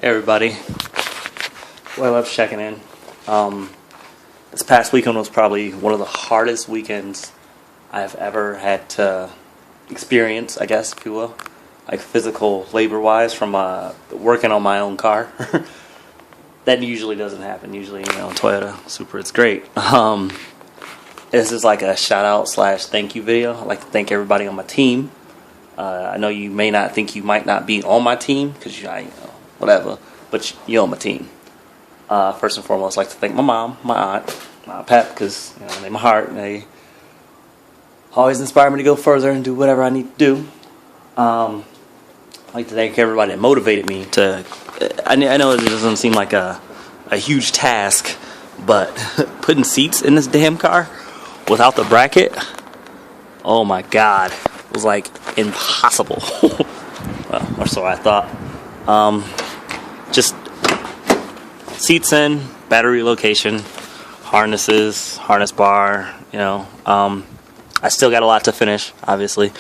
everybody. Well, I love checking in. This past weekend was probably one of the hardest weekends I've ever had to experience, I guess, if you will. Like physical labor-wise from working on my own car. That usually doesn't happen. Usually, Toyota, Supra, it's great. This is like a shout-out / thank you video. I'd like to thank everybody on my team. I know you may not think you might not be on my team, because whatever, but you're on my team. First and foremost, I'd like to thank my mom, my aunt, my pep, because they're my heart, and they always inspire me to go further and do whatever I need to do. I'd like to thank everybody that motivated me to. I know it doesn't seem like a huge task, but putting seats in this damn car without the bracket, oh my god, it was like impossible. Well, or so I thought. Just seats in, battery location, harnesses, harness bar, I still got a lot to finish, obviously,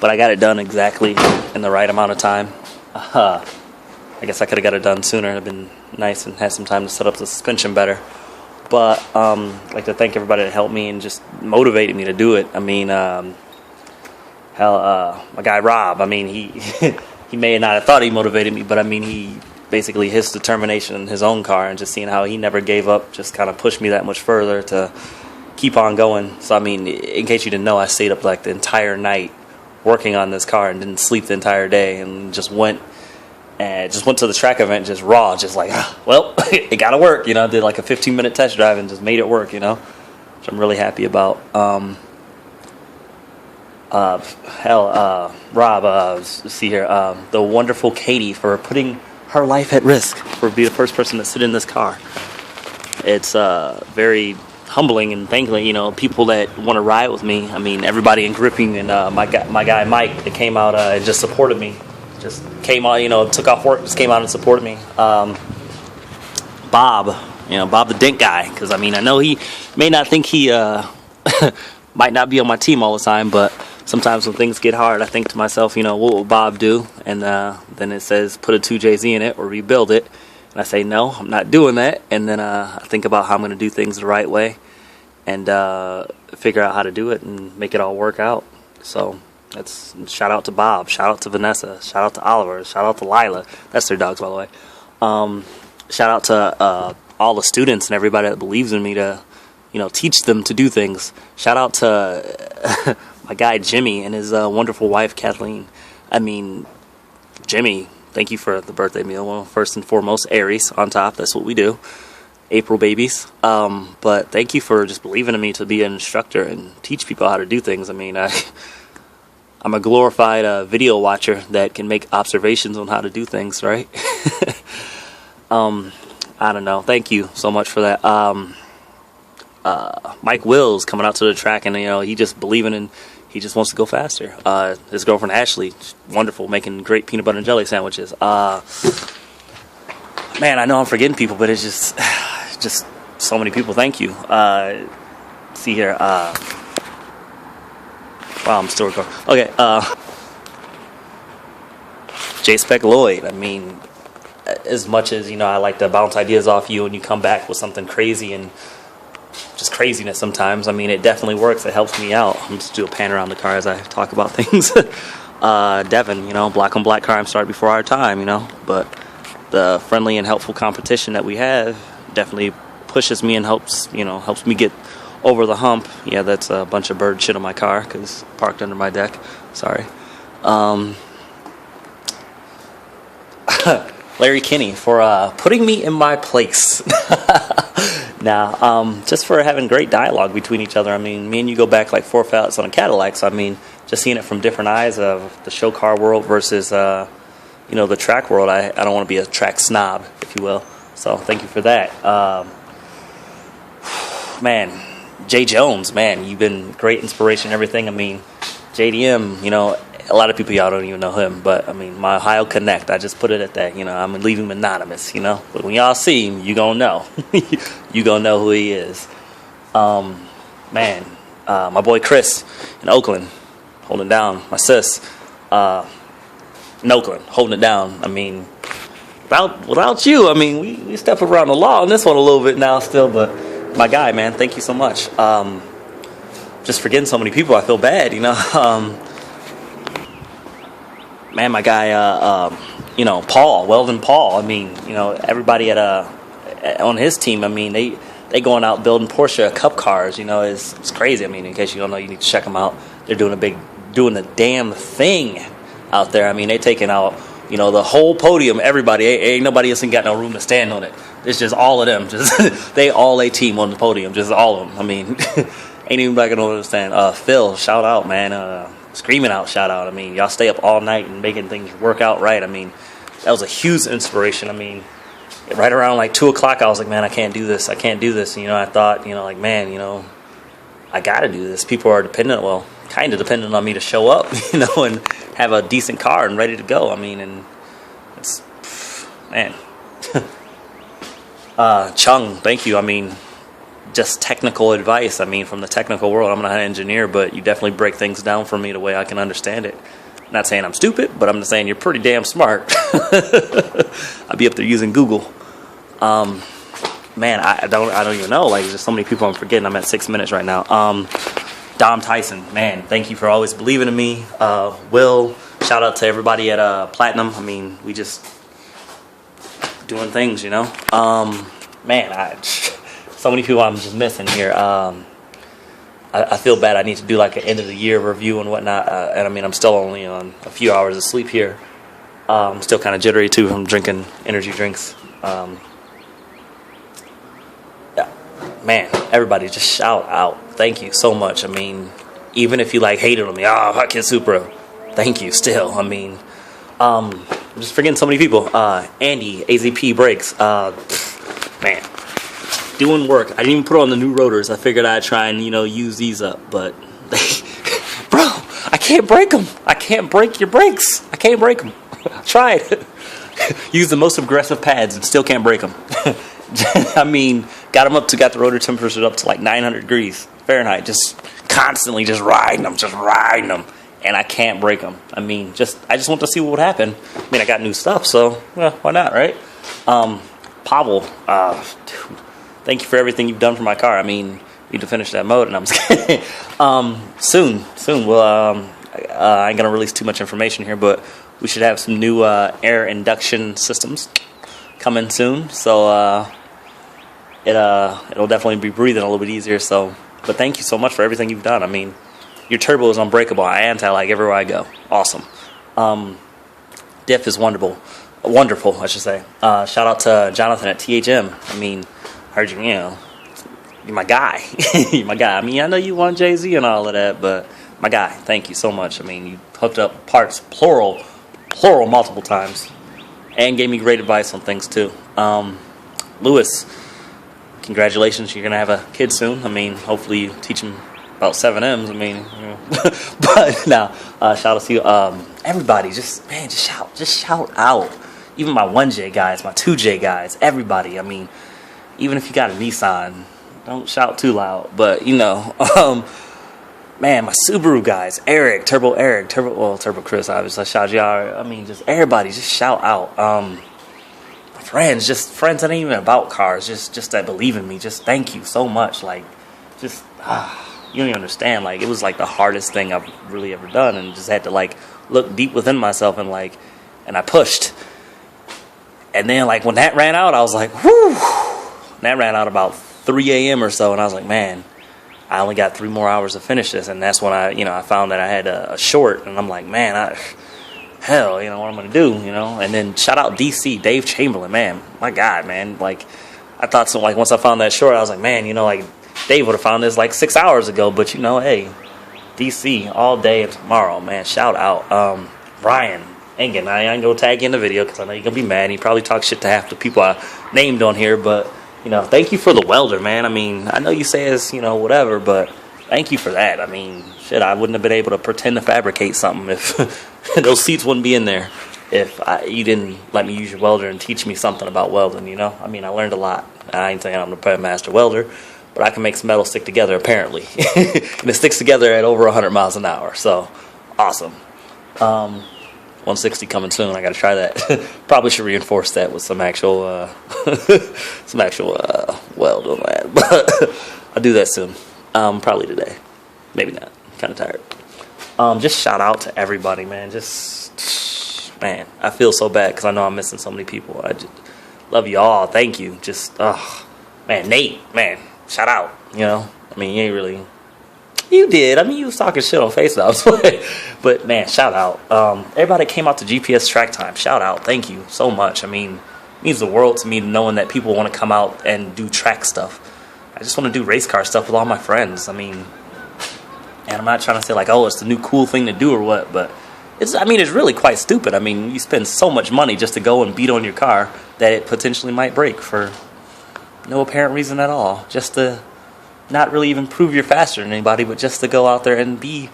but I got it done exactly in the right amount of time. I guess I could have got it done sooner. It'd have been nice and had some time to set up the suspension better. But I'd like to thank everybody that helped me and just motivated me to do it. I mean, my guy Rob, he he may not have thought he motivated me, but he basically his determination in his own car and just seeing how he never gave up just kind of pushed me that much further to keep on going. So in case you didn't know, I stayed up like the entire night working on this car and didn't sleep the entire day and just went to the track event just raw, just like, well, it gotta work, did like a 15-minute test drive and just made it work, which I'm really happy about. Rob, see here, the wonderful Katie for putting her life at risk for being the first person to sit in this car. It's very humbling and thankfully, people that want to ride with me. Everybody in gripping and my guy Mike that came out and just supported me. Just came out, took off work, just came out and supported me. Bob, Bob the Dent guy, because I know he may not think he might not be on my team all the time, but sometimes when things get hard, I think to myself, what will Bob do? And then it says put a 2JZ in it or rebuild it. And I say, no, I'm not doing that. And then I think about how I'm going to do things the right way and figure out how to do it and make it all work out. So that's shout out to Bob, shout out to Vanessa, shout out to Oliver, shout out to Lila. That's their dogs, by the way. Shout out to all the students and everybody that believes in me to, teach them to do things. Shout out to my guy Jimmy and his wonderful wife Kathleen. Jimmy, thank you for the birthday meal. Well, first and foremost, Aries on top. That's what we do. April babies. But thank you for just believing in me to be an instructor and teach people how to do things. I'm a glorified video watcher that can make observations on how to do things, right? I don't know. Thank you so much for that. Mike Wills coming out to the track and he just believing in, he just wants to go faster. His girlfriend Ashley, wonderful, making great peanut butter and jelly sandwiches. Man, I know I'm forgetting people, but it's just so many people. Thank you. See here. Wow, I'm still recording. Okay. J Spec Lloyd. As much as I like to bounce ideas off you and you come back with something crazy and just craziness sometimes. It definitely works. It helps me out. I'm just do a pan around the car as I talk about things. Devin, black on black crime started before our time, but the friendly and helpful competition that we have definitely pushes me and helps me get over the hump. Yeah, that's a bunch of bird shit on my car because parked under my deck. Sorry. Larry Kinney for putting me in my place. Now, just for having great dialogue between each other. Me and you go back like 4 fouts on a Cadillac, so just seeing it from different eyes of the show car world versus the track world. I don't want to be a track snob, if you will. So thank you for that. Man, Jay Jones, man, you've been great inspiration and everything. JDM, a lot of people, y'all don't even know him, but my Ohio Connect, I just put it at that. I'm leaving him anonymous, but when y'all see him, you gonna know. You gonna know who he is. Man, my boy Chris in Oakland, holding down. My sis in Oakland, holding it down. without you, I mean, we step around the law on this one a little bit now still, but my guy, man, thank you so much. Just forgetting so many people, I feel bad, you know. Man, my guy, you know, Weldon Paul. I mean, you know, everybody on his team. I mean, they going out building Porsche Cup cars. You know, it's crazy. I mean, in case you don't know, you need to check them out. They're doing the damn thing out there. I mean, they taking out, you know, the whole podium. Everybody, ain't nobody else ain't got no room to stand on it. It's just all of them. Just they all a team on the podium. Just all of them. I mean, ain't even gonna understand. Phil, shout out, man. Screaming out, shout out. I mean, y'all stay up all night and making things work out right. I mean, that was a huge inspiration. I mean, right around like 2 o'clock, I was like, man, I can't do this. And, you know, I thought, you know, like, man, you know, I got to do this. People are kind of dependent on me to show up, you know, and have a decent car and ready to go. I mean, and it's, man. Chung, thank you. I mean, just technical advice. I mean, from the technical world, I'm not an engineer, but you definitely break things down for me the way I can understand it. Not saying I'm stupid, but I'm just saying you're pretty damn smart. I'll be up there using Google. Man, I don't even know. Like, there's so many people I'm forgetting. I'm at 6 minutes right now. Dom Tyson, man, thank you for always believing in me. Will, shout out to everybody at Platinum. I mean, we just doing things, you know. Man, so many people I'm just missing here. I feel bad. I need to do like an end of the year review and whatnot. And I mean, I'm still only on a few hours of sleep here. I'm still kind of jittery too from drinking energy drinks. Yeah, man, everybody just shout out. Thank you so much. I mean, even if you like hated on me, fuck Supra. Thank you still. I mean, I'm just forgetting so many people. Andy, AZP Brakes. Man. Doing work. I didn't even put on the new rotors. I figured I'd try and, you know, use these up, but bro, I can't break them. I can't break your brakes. I can't break them. I tried. Use the most aggressive pads and still can't break them. I mean, got the rotor temperature up to like 900 degrees Fahrenheit. Just constantly just riding them, and I can't break them. I mean, I just want to see what would happen. I mean, I got new stuff, so well, why not, right? Pavel, thank you for everything you've done for my car. I mean, you need to finish that mode, and I'm just kidding. Soon. Well, I ain't gonna release too much information here, but we should have some new air induction systems coming soon. So it'll definitely be breathing a little bit easier. So, but thank you so much for everything you've done. I mean, your turbo is unbreakable. I anti-lag everywhere I go. Awesome. Diff is wonderful. I should say. Shout out to Jonathan at THM. I mean, heard you, you know, you're my guy. You're my guy. I mean, I know you want Jay-Z and all of that, but my guy, thank you so much. I mean, you hooked up parts, plural, multiple times, and gave me great advice on things, too. Lewis, congratulations. You're going to have a kid soon. I mean, hopefully you teach him about 7Ms. I mean, you know. But now, shout out to you. Everybody, just shout out. Even my 1J guys, my 2J guys, everybody. I mean, even if you got a Nissan, don't shout too loud. But, you know, man, my Subaru guys, Turbo Chris, obviously, I shout y'all. I mean, just everybody, just shout out. Friends that ain't even about cars, just that believe in me. Just thank you so much. Like, just, you don't even understand. Like, it was like the hardest thing I've really ever done, and just had to like look deep within myself and I pushed. And then, like, when that ran out, I was like, whew. That ran out about 3 a.m. or so, and I was like, man, I only got 3 more hours to finish this. And that's when I found that I had a short, and I'm like, man, hell, you know, what I'm going to do, you know. And then shout out DC, Dave Chamberlain, man, my God, man. Like, I thought so, like, once I found that short, I was like, man, you know, like, Dave would have found this like 6 hours ago, but, you know, hey, DC all day and tomorrow, man, shout out. Brian, again, I ain't going to tag you in the video because I know you're going to be mad. He probably talks shit to half the people I named on here, but, you know, thank you for the welder, man. I mean, I know you say it's, you know, whatever, but thank you for that. I mean, shit, I wouldn't have been able to pretend to fabricate something if those seats wouldn't be in there if you didn't let me use your welder and teach me something about welding, you know? I mean, I learned a lot. I ain't saying I'm the master welder, but I can make some metal stick together, apparently. And it sticks together at over 100 miles an hour, so awesome. 160 coming soon. I got to try that. Probably should reinforce that with some actual weld on that. But I'll do that soon. Probably today. Maybe not. Kind of tired. Just shout out to everybody, man. Man, I feel so bad because I know I'm missing so many people. I just love you all. Thank you. Man, Nate, man, shout out. You know, I mean, you ain't really. You did. I mean, you was talking shit on FaceTime. But man, shout out. Everybody that came out to GPS track time, shout out. Thank you so much. I mean, it means the world to me knowing that people want to come out and do track stuff. I just want to do race car stuff with all my friends. I mean, and I'm not trying to say like, oh, it's the new cool thing to do or what, but it's really quite stupid. I mean, you spend so much money just to go and beat on your car that it potentially might break for no apparent reason at all. Just to not really even prove you're faster than anybody, but just to go out there and be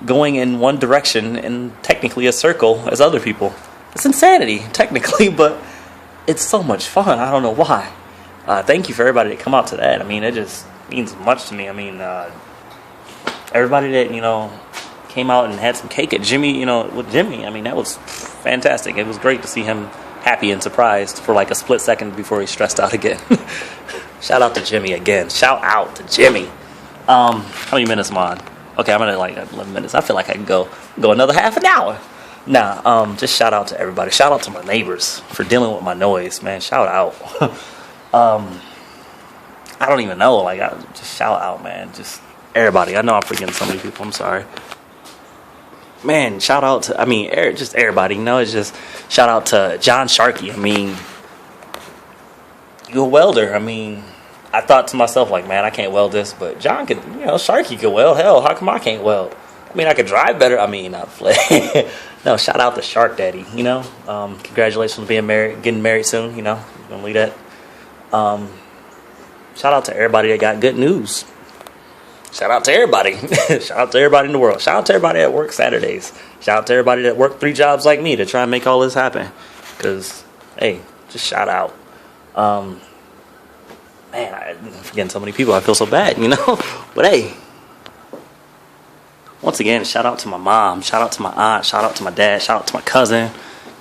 going in one direction in technically a circle as other people. It's insanity, technically, but it's so much fun. I don't know why. Thank you for everybody that come out to that. I mean, it just means much to me. I mean, everybody that, came out and had some cake at Jimmy, with Jimmy, I mean, that was fantastic. It was great to see him happy and surprised for like a split second before he stressed out again. Shout out to Jimmy again. Shout out to Jimmy. How many minutes am I on? Okay, I'm at like 11 minutes. I feel like I can go another half an hour. Nah, just shout out to everybody. Shout out to my neighbors for dealing with my noise, man. Shout out. I don't even know. Like, just shout out, man. Just everybody. I know I'm forgetting so many people. I'm sorry. Man, shout out to, just everybody. It's just shout out to John Sharkey. I mean, you're a welder. I mean, I thought to myself, like, man, I can't weld this, but John could, Sharky could weld. Hell, how come I can't weld? I mean, I could drive better. I mean, not play. No, shout out to Shark Daddy, Congratulations on being married, getting married soon, You're going to leave that. Shout out to everybody that got good news. Shout out to everybody. Shout out to everybody in the world. Shout out to everybody that works Saturdays. Shout out to everybody that worked 3 jobs like me to try and make all this happen. Because, hey, just shout out. Man, I'm forgetting so many people. I feel so bad, But hey, once again, shout out to my mom. Shout out to my aunt. Shout out to my dad. Shout out to my cousin.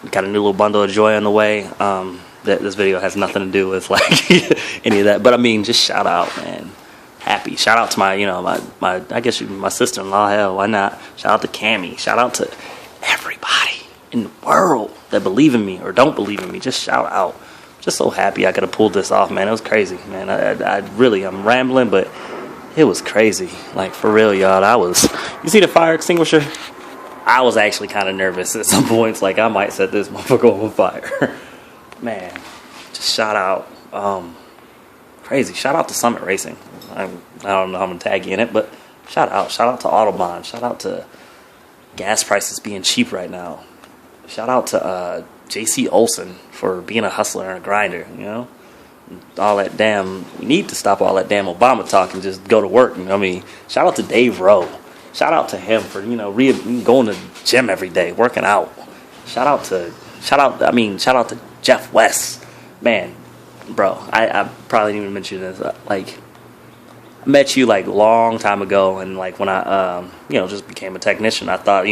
Got a new little bundle of joy on the way. That this video has nothing to do with like any of that. But I mean, just shout out, man. Happy. Shout out to my, my I guess my sister-in-law. Hell, why not? Shout out to Cammie. Shout out to everybody in the world that believe in me or don't believe in me. Just shout out. Just so happy I could have pulled this off, man. It was crazy, man. I'm rambling, but it was crazy. Like, for real, y'all. You see the fire extinguisher? I was actually kind of nervous at some points. Like, I might set this motherfucker on fire. Man, just shout out. Crazy. Shout out to Summit Racing. I don't know how I'm going to tag you in it, but shout out. Shout out to Autobahn. Shout out to gas prices being cheap right now. Shout out to J.C. Olsen for being a hustler and a grinder, all that damn, we need to stop all that damn Obama talk and just go to work. Shout out to Dave Rowe. Shout out to him for, going to the gym every day, working out. Shout out to Jeff West. Man, bro, I probably didn't even mention this. Like, I met you like long time ago, and like when I, just became a technician, I thought,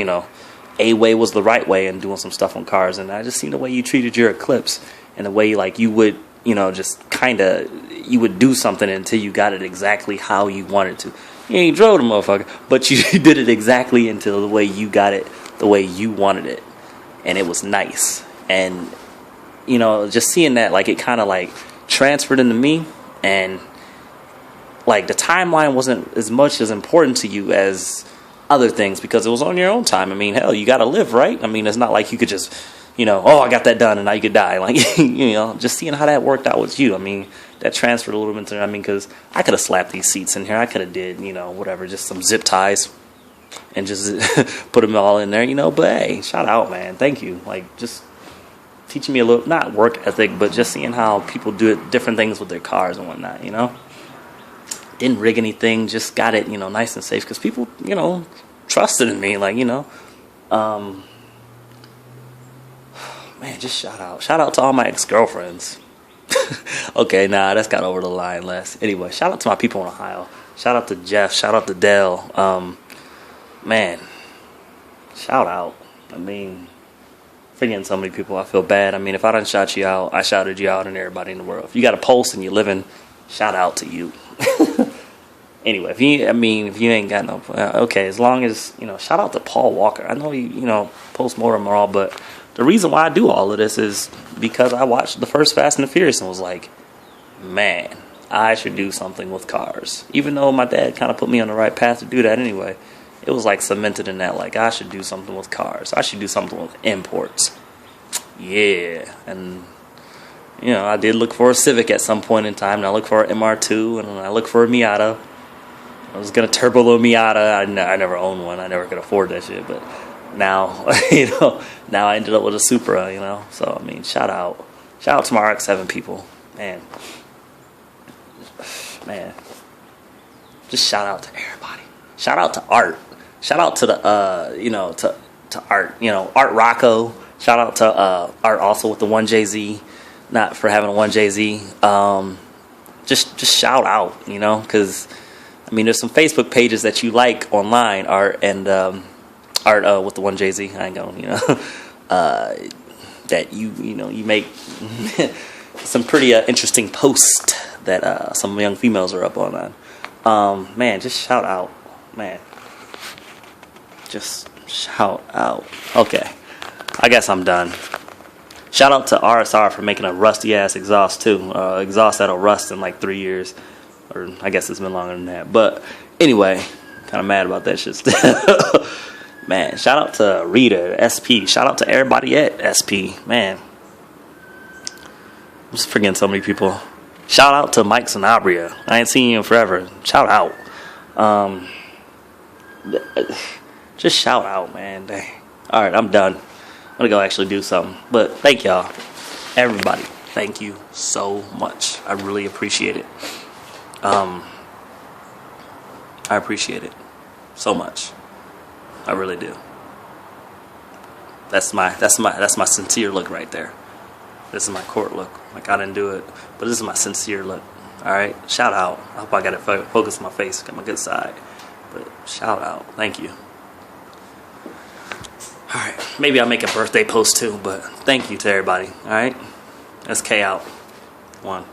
a way was the right way and doing some stuff on cars, and I just seen the way you treated your Eclipse and the way like you would just kind of you would do something until you got it exactly how you wanted to. You ain't drove the motherfucker, but you did it exactly until the way you got it the way you wanted it, and it was nice. And just seeing that, like, it kind of like transferred into me, and like the timeline wasn't as much as important to you as other things because it was on your own time. Hell, you got to live, right? It's not like you could just, oh, I got that done and now you could die. Like, just seeing how that worked out with you. That transferred a little bit to, because I could have slapped these seats in here. I could have did, whatever, just some zip ties and just put them all in there, But hey, shout out, man. Thank you. Like, just teaching me a little, not work ethic, but just seeing how people do it, different things with their cars and whatnot, Didn't rig anything, just got it, nice and safe because people, trusted in me, like, man, just shout out to all my ex-girlfriends. Okay, nah, that's got over the line less. Anyway, shout out to my people in Ohio. Shout out to Jeff. Shout out to Dell. Man, shout out. forgetting so many people. I feel bad. I mean, if I done shot you out, I shouted you out and everybody in the world. If you got a pulse and you're living, shout out to you. Anyway, if you ain't got no, okay, as long as, shout out to Paul Walker. I know post-mortem and all, but the reason why I do all of this is because I watched the first Fast and the Furious and was like, man, I should do something with cars. Even though my dad kind of put me on the right path to do that anyway, it was like cemented in that, like, I should do something with cars. I should do something with imports. Yeah, and I did look for a Civic at some point in time, and I looked for an MR2, and I looked for a Miata. I was gonna turbo the Miata. I never owned one. I never could afford that shit. But now, now I ended up with a Supra. So I mean, shout out to my RX-7 people, man. Just shout out to everybody. Shout out to Art. Shout out to the to Art. Art Rocco. Shout out to Art also with the 1JZ. Not for having a 1JZ. Just shout out, because I mean, there's some Facebook pages that you like online, Art and Art with the 1JZ. I ain't going, that you make some pretty interesting posts that some young females are up on. Man, just shout out, man. Just shout out. Okay, I guess I'm done. Shout out to RSR for making a rusty ass exhaust too. Exhaust that'll rust in like 3 years. Or I guess it's been longer than that. But anyway, kind of mad about that shit still. Man, shout out to Rita, SP. Shout out to everybody at SP. Man, I'm just forgetting so many people. Shout out to Mike Sanabria. I ain't seen him forever. Shout out. Just shout out, man. Dang. All right, I'm done. I'm going to go actually do something. But thank y'all. Everybody, thank you so much. I really appreciate it. I appreciate it so much. I really do. That's my sincere look right there. This is my court look. Like, I didn't do it, but this is my sincere look. All right, shout out. I hope I got it focused on my face, got my good side. But shout out. Thank you. All right, maybe I'll make a birthday post too. But thank you to everybody. All right, SK out. 1.